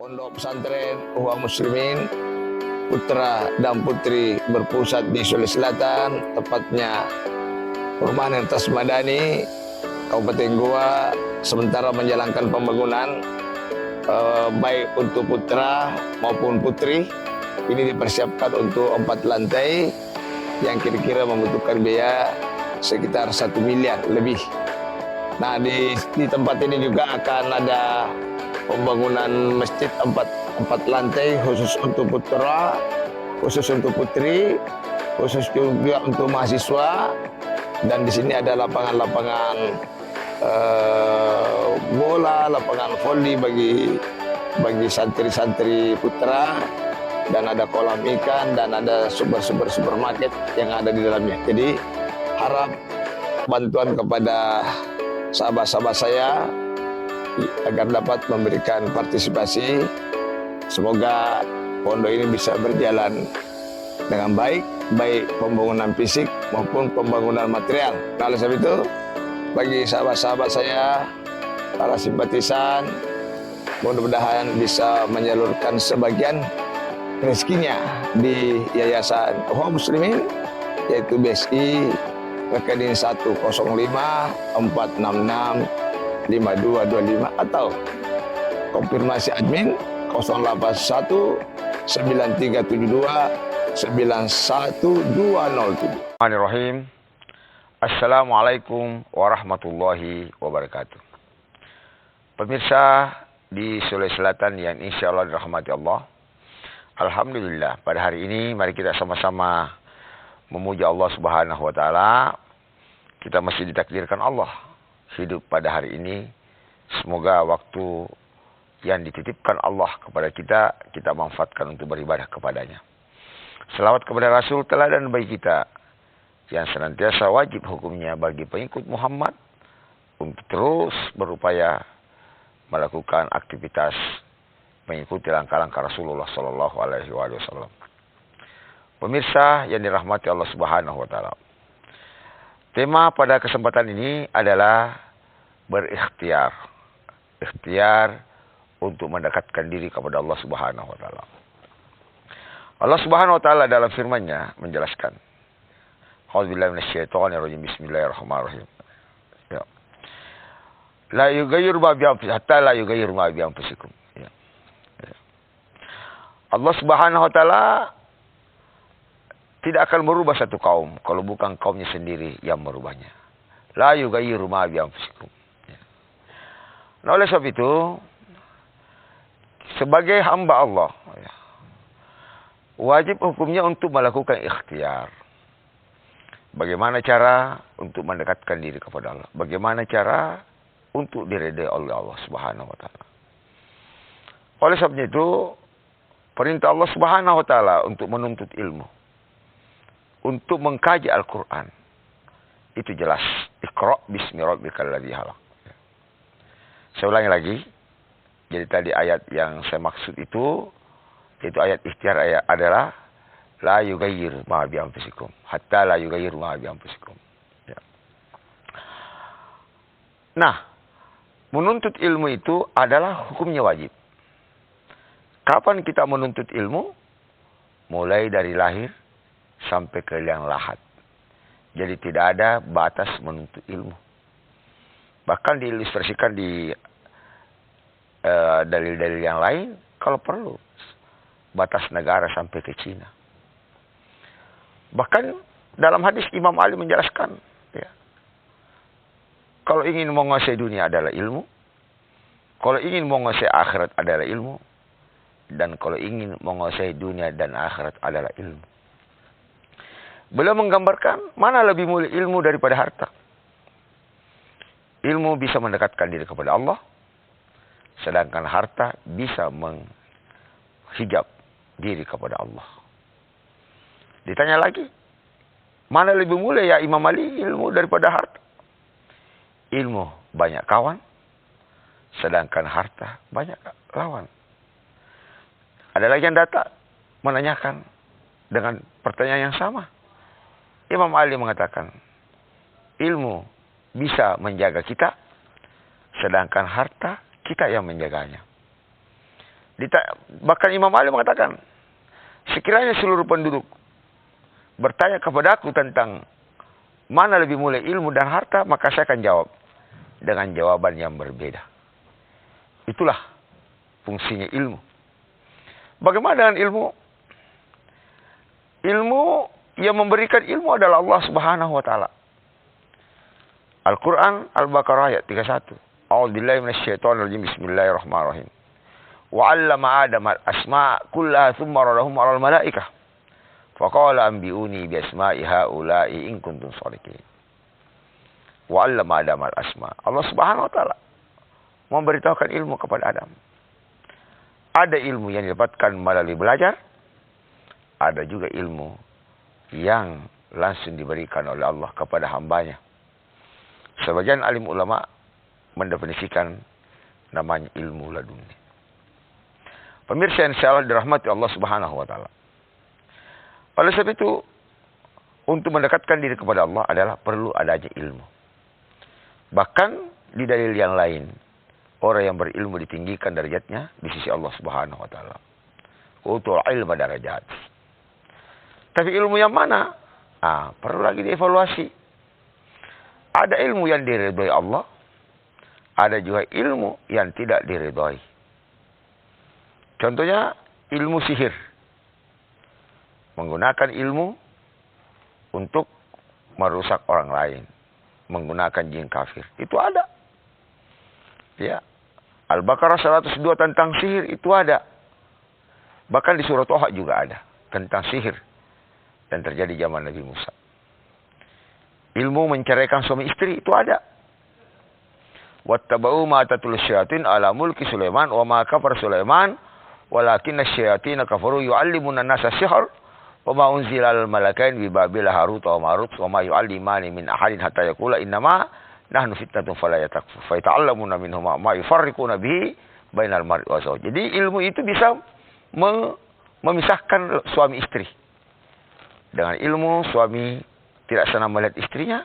Pondok Pesantren Ukhwah Muslimin putra dan putri berpusat di Sulawesi Selatan, tepatnya Perumahan Hertas Madani, Kabupaten Goa, sementara menjalankan pembangunan baik untuk putra maupun putri. Ini dipersiapkan untuk 4 lantai yang kira-kira membutuhkan biaya sekitar 1 miliar lebih. Nah, di tempat ini juga akan ada pembangunan masjid 4 lantai khusus untuk putra, khusus untuk putri, khusus juga untuk mahasiswa. Dan di sini ada lapangan-lapangan bola, lapangan voli bagi santri-santri putra, dan ada kolam ikan, dan ada sumber-sumber supermarket yang ada di dalamnya. Jadi harap bantuan kepada sahabat-sahabat saya agar dapat memberikan partisipasi. Semoga pondok ini bisa berjalan dengan baik pembangunan fisik maupun pembangunan material. Nah, oleh sebab itu, bagi sahabat-sahabat saya, para simpatisan, mudah-mudahan bisa menyalurkan sebagian rezekinya di Yayasan Ukhwah Muslimin, yaitu BSI rekening 105-466-5225 atau konfirmasi admin 081-9372-91207. Bismillahirrahmanirrahim. Assalamualaikum warahmatullahi wabarakatuh. Pemirsa di Sulawesi Selatan yang insya Allah dirahmati Allah, alhamdulillah pada hari ini mari kita sama-sama memuja Allah Subhanahu wa taala. Kita masih ditakdirkan Allah hidup pada hari ini. Semoga waktu yang dititipkan Allah kepada kita manfaatkan untuk beribadah kepadanya. Selawat kepada Rasul teladan bagi kita yang senantiasa wajib hukumnya bagi pengikut Muhammad untuk terus berupaya melakukan aktivitas mengikuti langkah-langkah Rasulullah Sallallahu Alaihi Wasallam. Pemirsa yang dirahmati Allah Subhanahu wa taala. Tema pada kesempatan ini adalah berikhtiar. Ikhtiar untuk mendekatkan diri kepada Allah Subhanahu wa taala. Allah Subhanahu wa taala dalam firman-Nya menjelaskan. A'udzubillahi minasyaitonir rajim. Bismillahirrahmanirrahim. Ya. La yughayyiru ma bi anfusihim hatta la yughayyiru ma bi anfusikum. Ya. Ya. Allah Subhanahu wa taala tidak akan merubah satu kaum kalau bukan kaumnya sendiri yang merubahnya. La yughayyiru ma bi anfusikum. Ya. Nah, oleh sebab itu, sebagai hamba Allah, ya, wajib hukumnya untuk melakukan ikhtiar. Bagaimana cara untuk mendekatkan diri kepada Allah? Bagaimana cara untuk diridai oleh Allah Subhanahu wa taala? Oleh sebab itu, perintah Allah Subhanahu wa taala untuk menuntut ilmu, untuk mengkaji Al-Quran, itu jelas. Iqra' bismi rabbikal ladzi khalaq. Saya ulangi lagi. Jadi tadi ayat yang saya maksud itu ayat ikhtiar adalah la yughayyir ma bi anfusikum hatta la yughayyir ma bi anfusikum. Ya. Nah, menuntut ilmu itu adalah hukumnya wajib. Kapan kita menuntut ilmu? Mulai dari lahir sampai ke liang lahat. Jadi tidak ada batas menuntut ilmu. Bahkan diilustrasikan di dalil-dalil yang lain, kalau perlu batas negara sampai ke Cina. Bahkan dalam hadis Imam Ali menjelaskan, ya, kalau ingin menguasai dunia adalah ilmu, kalau ingin menguasai akhirat adalah ilmu, dan kalau ingin menguasai dunia dan akhirat adalah ilmu. Beliau menggambarkan mana lebih mulia ilmu daripada harta. Ilmu bisa mendekatkan diri kepada Allah, sedangkan harta bisa menghijab diri kepada Allah. Ditanya lagi, mana lebih mulia ya Imam Ali, ilmu daripada harta? Ilmu banyak kawan, sedangkan harta banyak lawan. Ada lagi yang datang menanyakan dengan pertanyaan yang sama. Imam Ali mengatakan, ilmu bisa menjaga kita, sedangkan harta kita yang menjaganya. Bahkan Imam Ali mengatakan, sekiranya seluruh penduduk bertanya kepadaku tentang mana lebih mulia ilmu dan harta, maka saya akan jawab dengan jawaban yang berbeda. Itulah fungsinya ilmu. Bagaimana dengan ilmu? Ilmu yang memberikan ilmu adalah Allah Subhanahu wa taala. Al-Quran Al-Baqarah ayat 31. A'udzubillahi minasyaitonirrajim. Bismillahirrahmanirrahim. Wa 'allama Adama al-asma' kullaha tsumma radahum 'alal malaikah. Faqala anbi'uni bi asma'i haula'i in kuntum shadiqin. Wa 'allama Adama al-asma'. Allah Subhanahu wa taala memberitahukan ilmu kepada Adam. Ada ilmu yang didapatkan melalui belajar, ada juga ilmu yang langsung diberikan oleh Allah kepada hambanya. Sebagian alim ulama mendefinisikan namanya ilmu laduni. Pemirsa yang insyaallah dirahmati Allah Subhanahu wa taala. Oleh sebab itu, untuk mendekatkan diri kepada Allah adalah perlu adanya ilmu. Bahkan di dalil yang lain, orang yang berilmu ditinggikan derajatnya di sisi Allah Subhanahu wa taala. Utul ilma darajat. Tapi ilmu yang mana? Perlu lagi dievaluasi. Ada ilmu yang diridhoi Allah, ada juga ilmu yang tidak diridhoi. Contohnya ilmu sihir. Menggunakan ilmu untuk merusak orang lain, menggunakan jin kafir. Itu ada. Ya. Al-Baqarah 102 tentang sihir itu ada. Bahkan di surah Toha juga ada tentang sihir yang terjadi zaman Nabi Musa. Ilmu menceraikan suami istri itu ada. Wattaba'u ma tatul syayatin ala mulki Sulaiman wa ma kafar Sulaiman walakinna syayatin kafaru yu'allimuna an-nasa sihr wa ma unzila al malakain bi Babil Harut wa Marut wa ma yu'allimani min ahadin hatta yaqula innama nahnu fitnatun fala yatakfur fa yata'allamuna minhum ma yufarriquna bihi bainal mar'i wa zawj. Jadi ilmu itu bisa memisahkan suami istri. Dengan ilmu suami tidak senang melihat istrinya,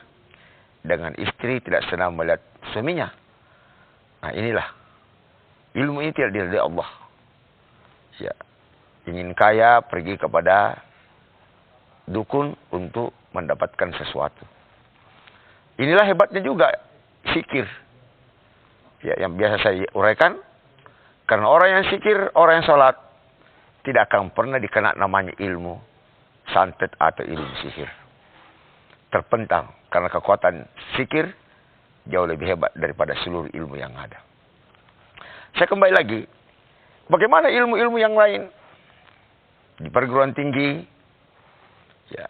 dengan istri tidak senang melihat suaminya. Nah, inilah ilmu ini tidak diridhai Allah. Ya. Ingin kaya pergi kepada dukun untuk mendapatkan sesuatu. Inilah hebatnya juga zikir. Ya, yang biasa saya uraikan, karena orang yang zikir, orang yang salat tidak akan pernah dikena namanya ilmu santet atau ilmu sihir. Terpentang karena kekuatan zikir jauh lebih hebat daripada seluruh ilmu yang ada. Saya kembali lagi, bagaimana ilmu-ilmu yang lain di perguruan tinggi? Ya,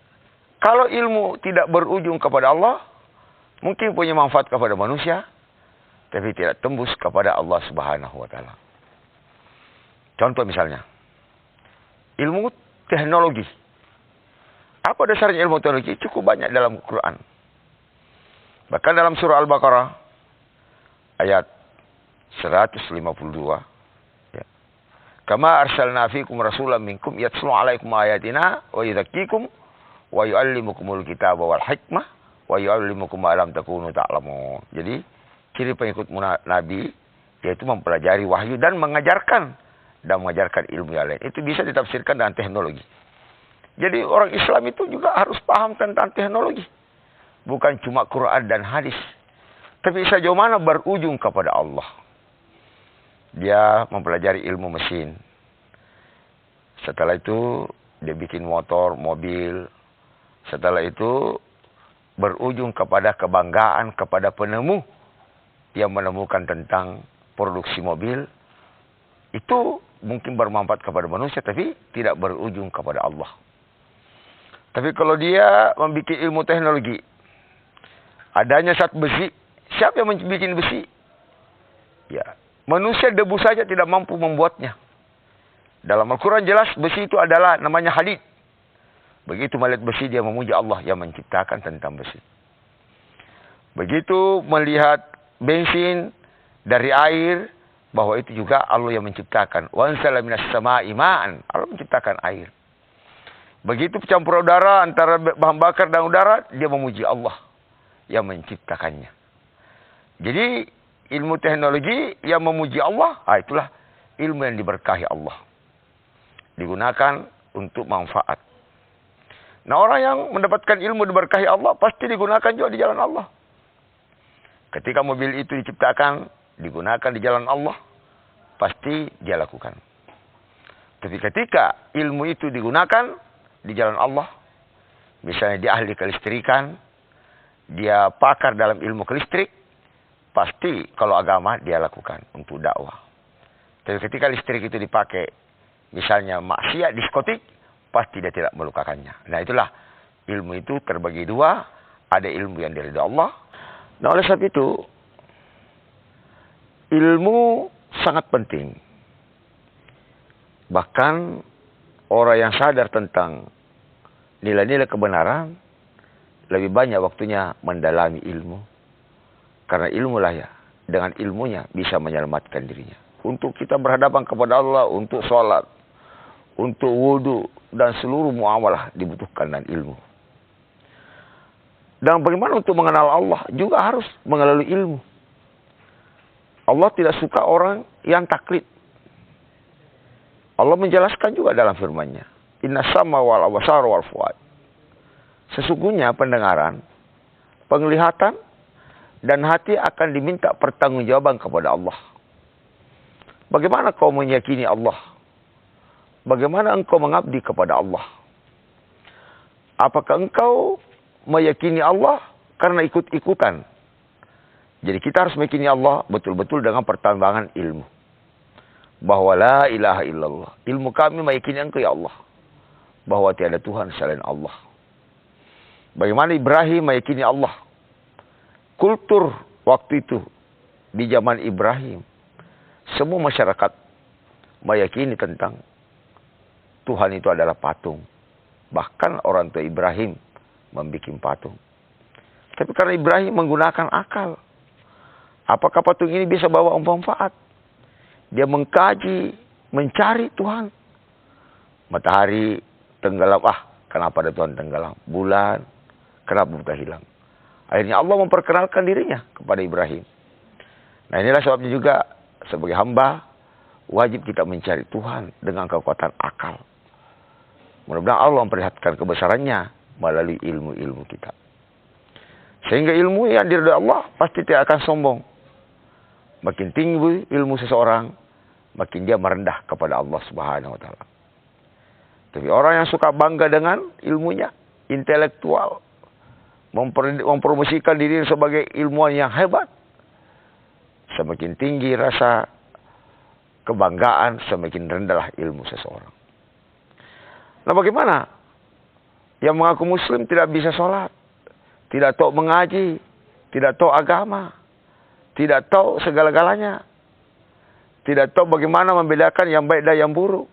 kalau ilmu tidak berujung kepada Allah, mungkin punya manfaat kepada manusia, tapi tidak tembus kepada Allah Subhanahu wa taala. Contoh misalnya, ilmu teknologi. Apa dasarnya ilmu teknologi? Cukup banyak dalam Quran. Bahkan dalam surah Al-Baqarah ayat 152. Ya. Kama arsalna fikum rasulan minkum yatslu alaikum ayatina wa yuzakkikum wa yuallimukumul kitaba wal hikmah wa yuallimukum ma lam takunu ta'lamun. Jadi ciri pengikut Nabi yaitu mempelajari wahyu dan mengajarkan ilmu yang lain. Itu bisa ditafsirkan dengan teknologi. Jadi orang Islam itu juga harus paham tentang teknologi. Bukan cuma Quran dan hadis. Tapi sejauh mana berujung kepada Allah. Dia mempelajari ilmu mesin. Setelah itu dia bikin motor, mobil. Setelah itu berujung kepada kebanggaan kepada penemu yang menemukan tentang produksi mobil. Itu mungkin bermanfaat kepada manusia tapi tidak berujung kepada Allah. Tapi kalau dia membuat ilmu teknologi, adanya zat besi, siapa yang membuat besi? Ya, manusia debu saja tidak mampu membuatnya. Dalam Al-Quran jelas besi itu adalah namanya hadid. Begitu melihat besi dia memuji Allah yang menciptakan tentang besi. Begitu melihat bensin dari air, bahwa itu juga Allah yang menciptakan. Wa anzala minas samaa'i ma'an. Allah menciptakan air. Begitu campur udara antara bahan bakar dan udara, dia memuji Allah yang menciptakannya. Jadi ilmu teknologi yang memuji Allah, itulah ilmu yang diberkahi Allah. Digunakan untuk manfaat. Nah, orang yang mendapatkan ilmu diberkahi Allah, pasti digunakan juga di jalan Allah. Ketika mobil itu diciptakan, digunakan di jalan Allah, pasti dia lakukan. Tapi ketika ilmu itu digunakan di jalan Allah, misalnya dia ahli kelistrikan, dia pakar dalam ilmu kelistrik, pasti kalau agama dia lakukan untuk dakwah. Tapi ketika listrik itu dipakai, misalnya maksiat diskotik, pasti dia tidak melukakannya. Nah, itulah ilmu itu terbagi dua. Ada ilmu yang dari Allah. Nah, oleh sebab itu, ilmu sangat penting. Bahkan orang yang sadar tentang nilai-nilai kebenaran, lebih banyak waktunya mendalami ilmu. Karena ilmulah ya, dengan ilmunya bisa menyelamatkan dirinya. Untuk kita berhadapan kepada Allah, untuk sholat, untuk wudhu, dan seluruh muamalah dibutuhkan dan ilmu. Dan bagaimana untuk mengenal Allah juga harus mengenal ilmu. Allah tidak suka orang yang taklid. Allah menjelaskan juga dalam firman-Nya, Inna sama wal absar wal fuad. Sesungguhnya pendengaran, penglihatan, dan hati akan diminta pertanggungjawaban kepada Allah. Bagaimana kau meyakini Allah? Bagaimana engkau mengabdi kepada Allah? Apakah engkau meyakini Allah karena ikut-ikutan? Jadi kita harus meyakini Allah betul-betul dengan pertambangan ilmu. Bahwa la ilaha illallah. Ilmu kami meyakini engkau ya Allah. Bahwa tiada Tuhan selain Allah. Bagaimana Ibrahim meyakini Allah? Kultur waktu itu di zaman Ibrahim, semua masyarakat meyakini tentang Tuhan itu adalah patung. Bahkan orang tua Ibrahim membuat patung. Tapi karena Ibrahim menggunakan akal, apakah patung ini bisa bawa manfaat? Dia mengkaji, mencari Tuhan. Matahari tenggelam, kenapa ada Tuhan tenggelam? Bulan, kenapa buta hilang? Akhirnya Allah memperkenalkan dirinya kepada Ibrahim. Nah, inilah sebabnya juga sebagai hamba wajib kita mencari Tuhan dengan kekuatan akal. Mudah-mudahan Allah memperlihatkan kebesarannya melalui ilmu-ilmu kita. Sehingga ilmu yang diridhai Allah pasti tidak akan sombong. Makin tinggi ilmu seseorang, makin dia merendah kepada Allah Subhanahu wa Ta'ala. Tapi orang yang suka bangga dengan ilmunya, intelektual, mempromosikan diri sebagai ilmuwan yang hebat, semakin tinggi rasa kebanggaan, semakin rendahlah ilmu seseorang. Nah, bagaimana yang mengaku muslim tidak bisa sholat, tidak tahu mengaji, tidak tahu agama, tidak tahu segala-galanya, tidak tahu bagaimana membedakan yang baik dan yang buruk?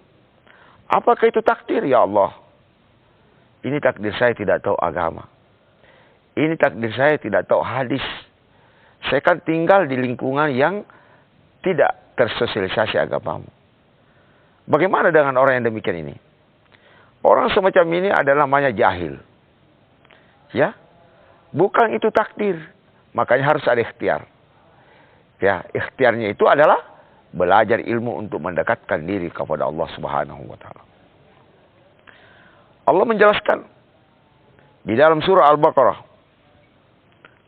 Apakah itu takdir ya Allah? Ini takdir saya tidak tahu agama. Ini takdir saya tidak tahu hadis. Saya kan tinggal di lingkungan yang tidak tersosialisasi agamamu. Bagaimana dengan orang yang demikian ini? Orang semacam ini adalah namanya jahil. Ya, bukan itu takdir. Makanya harus ada ikhtiar. Ya, ikhtiarnya itu adalah belajar ilmu untuk mendekatkan diri kepada Allah Subhanahu wa Ta'ala. Allah menjelaskan di dalam surah Al-Baqarah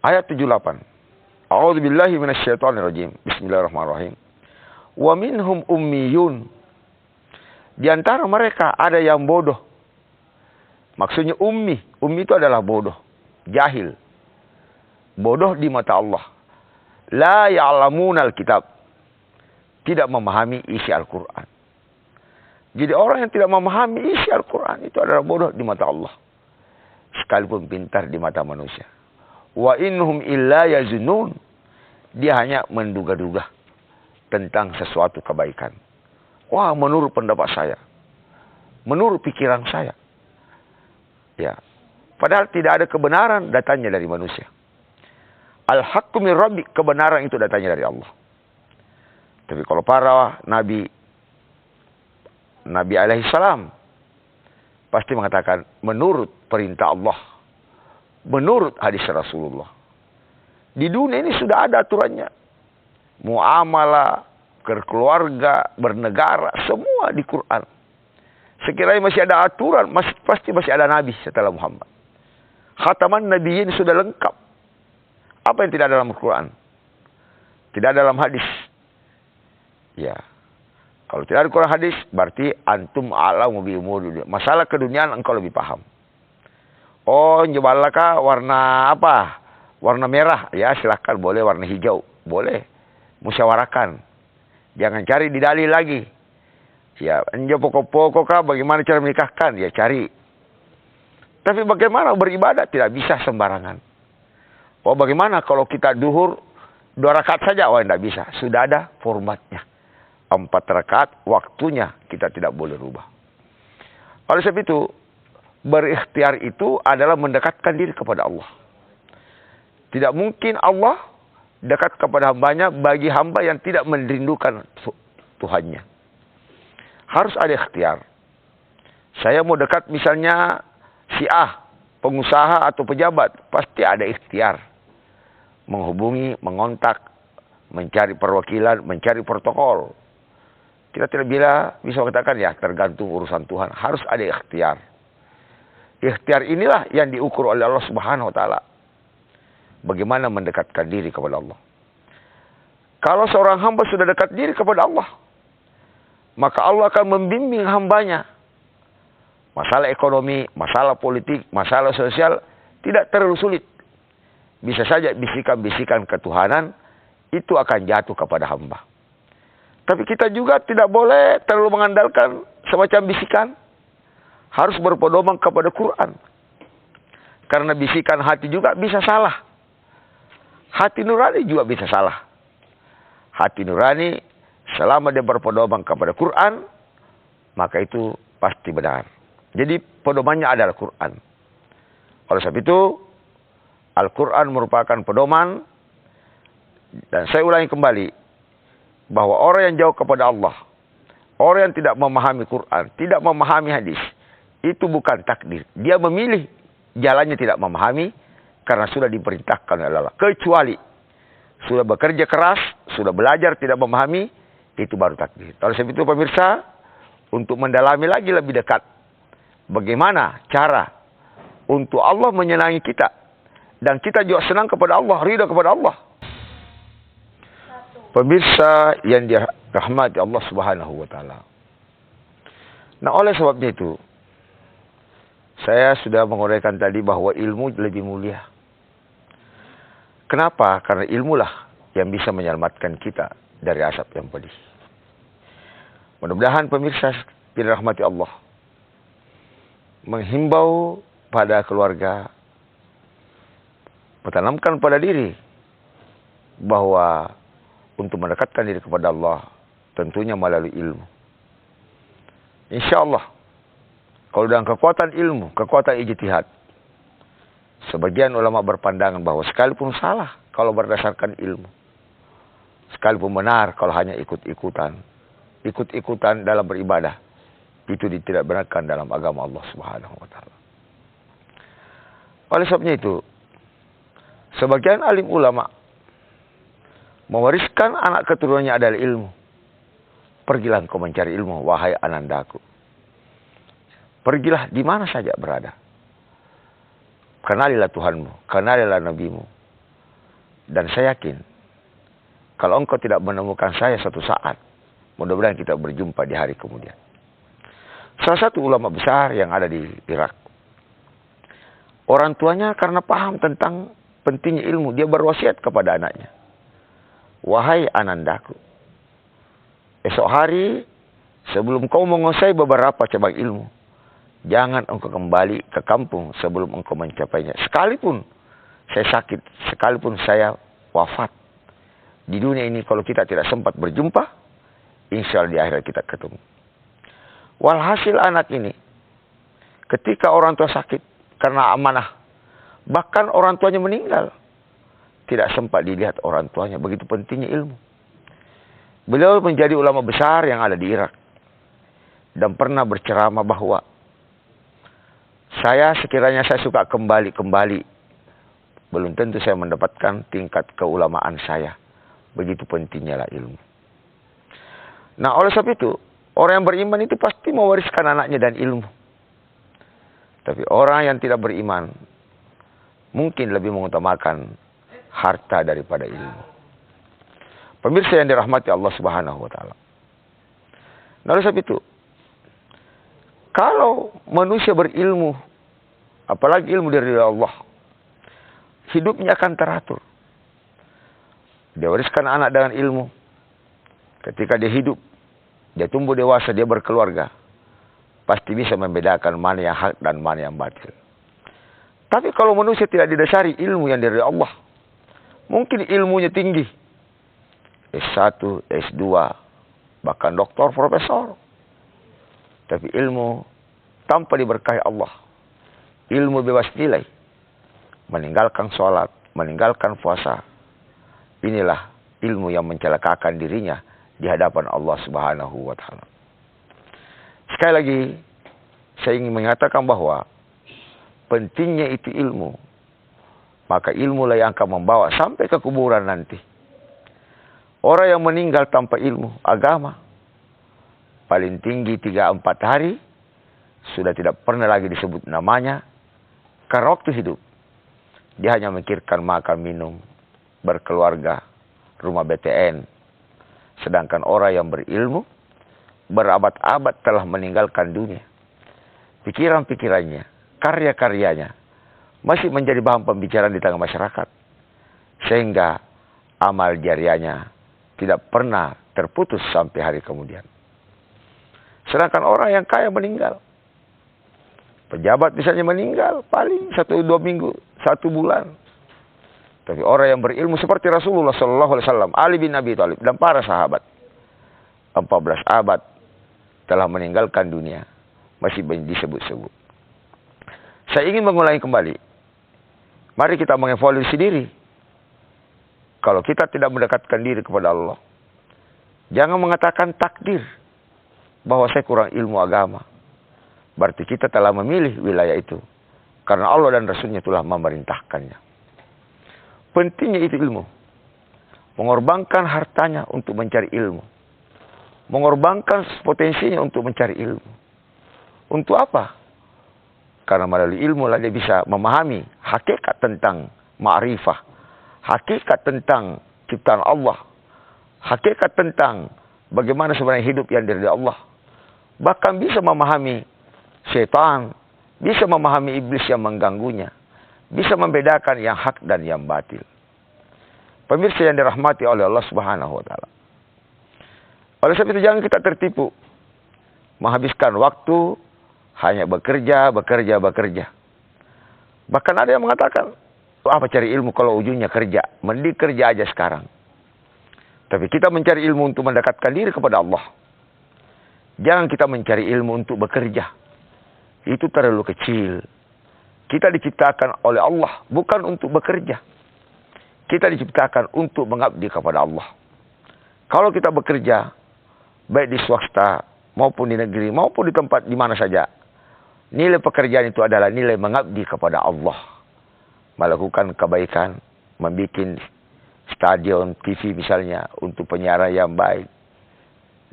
ayat 78. A'udzubillahi minasyaitonirrajim. Bismillahirrahmanirrahim. Wa minhum ummiyun. Di antara mereka ada yang bodoh. Maksudnya ummi. Ummi itu adalah bodoh. Jahil. Bodoh di mata Allah. La ya'lamunal kitab. Tidak memahami isi Al-Quran. Jadi orang yang tidak memahami isi Al-Quran itu adalah bodoh di mata Allah. Sekalipun pintar di mata manusia. Wa inhum illa yazunun. Dia hanya menduga-duga tentang sesuatu kebaikan. Wah, menurut pendapat saya. Menurut pikiran saya. Ya. Padahal tidak ada kebenaran datanya dari manusia. Al-haqqu min rabbik, kebenaran itu datanya dari Allah. Tapi kalau para nabi alaihi salam pasti mengatakan menurut perintah Allah, menurut hadis Rasulullah. Di dunia ini sudah ada aturannya. Muamalah, berkeluarga, bernegara, semua di Quran. Sekiranya masih ada aturan, pasti masih ada Nabi setelah Muhammad. Khataman Nabiyyin sudah lengkap. Apa yang tidak ada dalam Quran? Tidak ada dalam hadis. Ya. Kalau tidak ada Quran hadis, berarti antum a'lamu bi umuri dunia. Masalah keduniaan engkau lebih paham. Oh, nyebalaka warna apa? Warna merah. Ya, silakan boleh warna hijau. Boleh. Musyawarahkan. Jangan cari di dalil lagi. Ya, enjo pokok-pokok kah bagaimana cara menikahkan? Ya, cari. Tapi bagaimana beribadah? Tidak bisa sembarangan. Oh, bagaimana kalau kita duhur 2 rakaat saja? Oh, tidak bisa. Sudah ada formatnya. 4 rakaat, waktunya kita tidak boleh rubah. Oleh sebab itu, berikhtiar itu adalah mendekatkan diri kepada Allah. Tidak mungkin Allah dekat kepada hambanya bagi hamba yang tidak merindukan Tuhannya. Harus ada ikhtiar. Saya mau dekat misalnya si A, pengusaha atau pejabat, pasti ada ikhtiar. Menghubungi, mengontak, mencari perwakilan, mencari protokol. Kita tidak bisa katakan ya tergantung urusan Tuhan. Harus ada ikhtiar. Ikhtiar inilah yang diukur oleh Allah Subhanahu wa taala. Bagaimana mendekatkan diri kepada Allah. Kalau seorang hamba sudah dekat diri kepada Allah, maka Allah akan membimbing hambanya. Masalah ekonomi, masalah politik, masalah sosial tidak terlalu sulit. Bisa saja bisikan-bisikan ketuhanan itu akan jatuh kepada hamba. Tapi kita juga tidak boleh terlalu mengandalkan semacam bisikan. Harus berpedoman kepada Quran. Karena bisikan hati juga bisa salah. Hati nurani juga bisa salah. Hati nurani selama dia berpedoman kepada Quran, maka itu pasti benar. Jadi pedomannya adalah Quran. Oleh sebab itu, Al-Quran merupakan pedoman. Dan saya ulangi kembali, bahwa orang yang jauh kepada Allah, orang yang tidak memahami Quran, tidak memahami hadis, itu bukan takdir. Dia memilih jalannya tidak memahami, karena sudah diperintahkan oleh Allah. Kecuali sudah bekerja keras, sudah belajar tidak memahami, itu baru takdir. Oleh sebab itu pemirsa, untuk mendalami lagi lebih dekat, bagaimana cara untuk Allah menyenangi kita, dan kita juga senang kepada Allah, ridha kepada Allah. Pemirsa yang dirahmati Allah Subhanahu wa taala. Nah, oleh sebabnya itu, saya sudah menguraikan tadi bahwa ilmu lebih mulia. Kenapa? Karena ilmulah yang bisa menyelamatkan kita dari asap yang pedih. Mudah-mudahan pemirsa dirahmati Allah menghimbau pada keluarga, menanamkan pada diri bahwa untuk mendekatkan diri kepada Allah tentunya melalui ilmu. Insya Allah, kalau dengan kekuatan ilmu, kekuatan ijtihad, sebagian ulama berpandangan bahwa sekalipun salah kalau berdasarkan ilmu, sekalipun benar kalau hanya ikut-ikutan dalam beribadah, itu tidak benarkan dalam agama Allah Subhanahu wa taala. Oleh sebabnya itu, sebagian alim ulama mewariskan anak keturunannya adalah ilmu. Pergilah engkau mencari ilmu, wahai anandaku. Pergilah di mana saja berada. Kenalilah Tuhanmu, kenalilah Nabimu. Dan saya yakin, kalau engkau tidak menemukan saya suatu saat, mudah-mudahan kita berjumpa di hari kemudian. Salah satu ulama besar yang ada di Irak, orang tuanya karena paham tentang pentingnya ilmu, dia berwasiat kepada anaknya. Wahai anandaku, esok hari sebelum kau menguasai beberapa cabang ilmu, jangan engkau kembali ke kampung sebelum engkau mencapainya. Sekalipun saya sakit, sekalipun saya wafat, di dunia ini kalau kita tidak sempat berjumpa, insya Allah di akhirat kita ketemu. Walhasil anak ini, ketika orang tua sakit karena amanah, bahkan orang tuanya meninggal, tidak sempat dilihat orang tuanya, begitu pentingnya ilmu. Beliau menjadi ulama besar yang ada di Irak. Dan pernah berceramah bahwa sekiranya saya suka kembali, belum tentu saya mendapatkan tingkat keulamaan saya. Begitu pentingnya lah ilmu. Nah, oleh sebab itu, orang yang beriman itu pasti mewariskan anaknya dan ilmu. Tapi orang yang tidak beriman mungkin lebih mengutamakan harta daripada ilmu. Pemirsa yang dirahmati Allah Subhanahu wa taala. Nah, oleh sebab itu, kalau manusia berilmu, apalagi ilmu dari Allah, hidupnya akan teratur. Dia wariskan anak dengan ilmu. Ketika dia hidup, dia tumbuh dewasa, dia berkeluarga, pasti bisa membedakan mana yang hak dan mana yang batil. Tapi kalau manusia tidak didasari ilmu yang dari Allah, mungkin ilmunya tinggi, S1, S2, bahkan doktor, profesor, tapi ilmu tanpa diberkahi Allah, ilmu bebas nilai, meninggalkan sholat, meninggalkan puasa, inilah ilmu yang mencelakakan dirinya di hadapan Allah Subhanahu wa taala. Sekali lagi, saya ingin mengatakan bahwa pentingnya itu ilmu. Maka ilmu lah yang akan membawa sampai ke kuburan nanti. Orang yang meninggal tanpa ilmu agama, paling tinggi 3-4 hari, sudah tidak pernah lagi disebut namanya. Karena waktu hidup, dia hanya memikirkan makan, minum, berkeluarga, rumah BTN. Sedangkan orang yang berilmu, berabad-abad telah meninggalkan dunia. Pikiran-pikirannya, karya-karyanya, masih menjadi bahan pembicaraan di tengah masyarakat. Sehingga amal jariahnya tidak pernah terputus sampai hari kemudian. Sedangkan orang yang kaya meninggal. Pejabat misalnya meninggal, paling 1-2 minggu, 1 bulan. Tapi orang yang berilmu seperti Rasulullah SAW, Ali bin Abi Thalib, dan para sahabat, 14 abad telah meninggalkan dunia, masih disebut-sebut. Saya ingin mengulangi kembali. Mari kita mengevaluasi diri. Kalau kita tidak mendekatkan diri kepada Allah, jangan mengatakan takdir bahwa saya kurang ilmu agama. Berarti kita telah memilih wilayah itu karena Allah dan Rasulnya telah memerintahkannya. Pentingnya itu ilmu. Mengorbankan hartanya untuk mencari ilmu. Mengorbankan potensinya untuk mencari ilmu. Untuk apa? Karena melalui ilmu lah dia bisa memahami hakikat tentang ma'rifah. Hakikat tentang ciptaan Allah. Hakikat tentang bagaimana sebenarnya hidup yang dari Allah. Bahkan bisa memahami setan. Bisa memahami iblis yang mengganggunya. Bisa membedakan yang hak dan yang batil. Pemirsa yang dirahmati oleh Allah Subhanahu wa taala. Oleh sebab itu jangan kita tertipu. Menghabiskan waktu hanya bekerja. Bahkan ada yang mengatakan, apa cari ilmu kalau ujungnya kerja? Mending kerja aja sekarang. Tapi kita mencari ilmu untuk mendekatkan diri kepada Allah. Jangan kita mencari ilmu untuk bekerja. Itu terlalu kecil. Kita diciptakan oleh Allah bukan untuk bekerja. Kita diciptakan untuk mengabdi kepada Allah. Kalau kita bekerja, baik di swasta maupun di negeri maupun di tempat di mana saja, nilai pekerjaan itu adalah nilai mengabdi kepada Allah. Melakukan kebaikan, membuat stadion TV misalnya untuk penyiaran yang baik,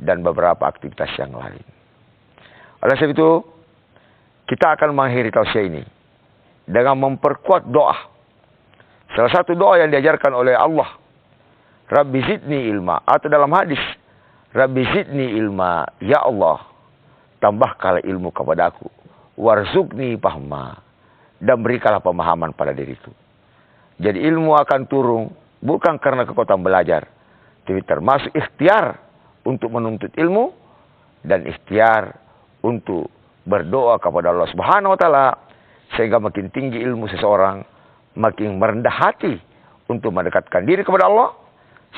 dan beberapa aktivitas yang lain. Oleh sebab itu, kita akan mengakhiri tausiah ini dengan memperkuat doa. Salah satu doa yang diajarkan oleh Allah, Rabbi zidni ilma, atau dalam hadis, Rabbi zidni ilma, ya Allah, tambahkanlah ilmu kepadaku, warzuqni fahma, dan berikanlah pemahaman pada diriku. Jadi ilmu akan turun bukan karena kekuatan belajar, tapi termasuk ikhtiar untuk menuntut ilmu dan ikhtiar untuk berdoa kepada Allah Subhanahu wa taala. Sehingga makin tinggi ilmu seseorang, makin merendah hati untuk mendekatkan diri kepada Allah.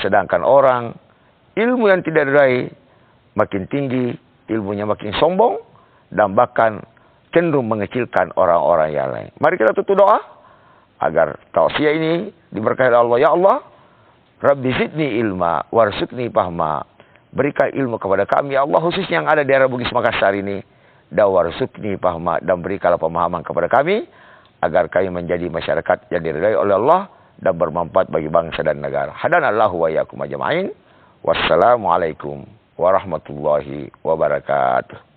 Sedangkan orang ilmu yang tidak diraih, makin tinggi ilmunya makin sombong dan bahkan cenderung mengecilkan orang-orang yang lain. Mari kita tutup doa agar tausiah ini diberkahi oleh Allah. Ya Allah, Rabbi zidni ilma warzuqni fahma. Berikan ilmu kepada kami ya Allah, khususnya yang ada di daerah Bugis Makassar ini. Warzuqni fahma, dan berikanlah pemahaman kepada kami agar kami menjadi masyarakat yang diridai oleh Allah dan bermanfaat bagi bangsa dan negara. Hadanallahu wa iyyakum ajma'in. Wassalamualaikum warahmatullahi wabarakatuh.